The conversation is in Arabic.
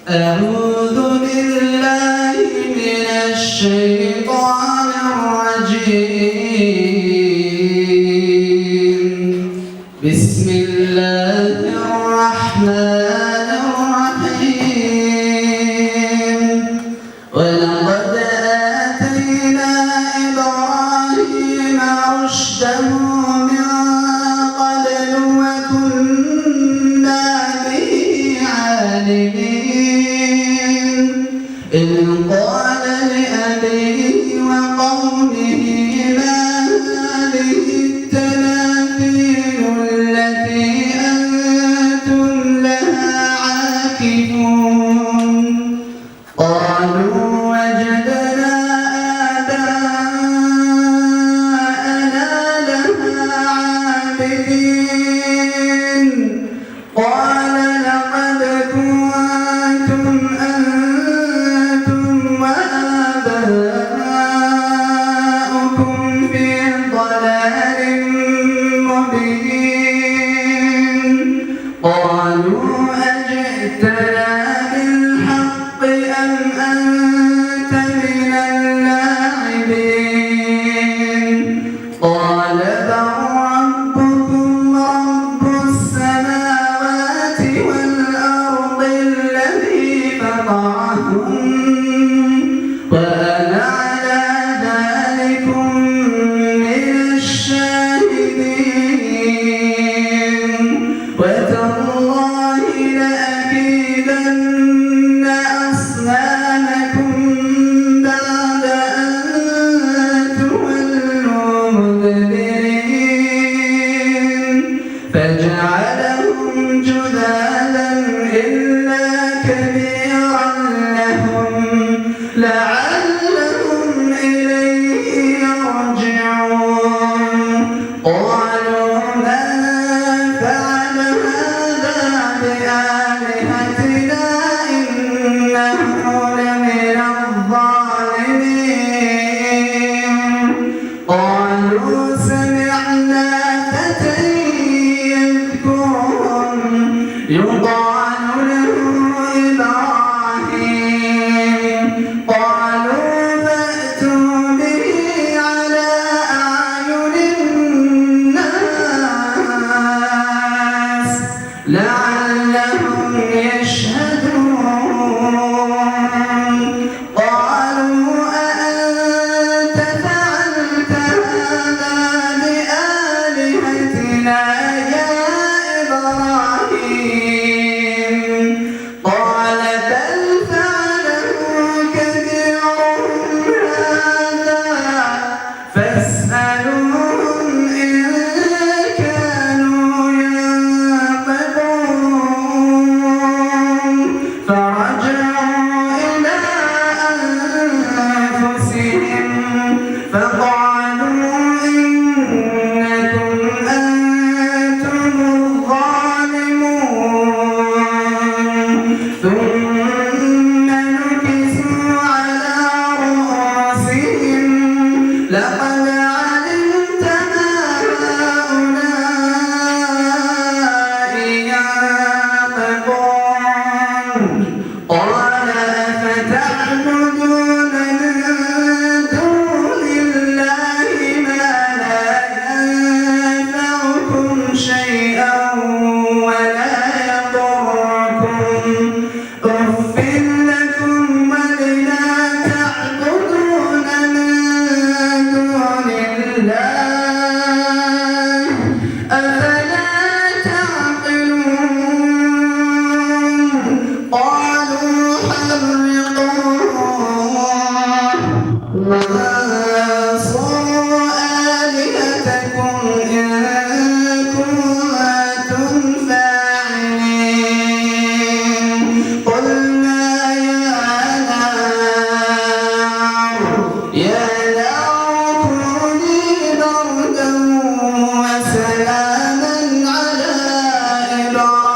أعوذ بالله من الشيطان الرجيم. بسم الله الرحمن الرحيم. ولقد آتينا إبراهيم رشده من قبل وكنا به عالمين. إذ قال لأبيه وقومه ما هذه التماثيل التي أنتم لها عاكفون. قالوا وجدنا آباءنا لها عابدين. قال لقد كنتم أنتم وآباؤكم في ضلال مبين. قالوا أجئتنا بالحق أم أنت من اللاعبين. قال بل ربكم رب السماوات والأرض الذي فطرهن وأنا على ذلكم من الشاهدين. وتالله لأكيدن أصنامكم بعد أن تولوا مدبرين. فجعلهم جذاذا إلا كبيرا لهم لعلهم إليه يرجعون. قالوا من فعل هذا بآلهتنا إنه لمن الظالمين. قالوا سمعنا فتى يذكرهم يقال له إبراهيم. قالوا فأتوا به على أعين الناس لعلهم يشهدون. قالوا أأنت فعلت هذا بآلهتنا يا إبراهيم. قال بل فعله كبيرهم هذا فاسألوهم إن كانوا ينطقون. فرجعوا إلى أنفسهم فقالوا إنكم أنتم الظالمون. ثم نكسوا على رؤوسهم لقد علمت ما هؤلاء ينطقون. قال أفتعبدون من دون الله ما لا ينفعكم شيئا ولا يضركم. أف لكم ولما تعبدون من دون الله أفلا تعقلون. قالوا حرقوه وانصروا آلهتكم إن كنتم فاعلين. قلنا يا نار كوني بردا وسلاما على إبراهيم.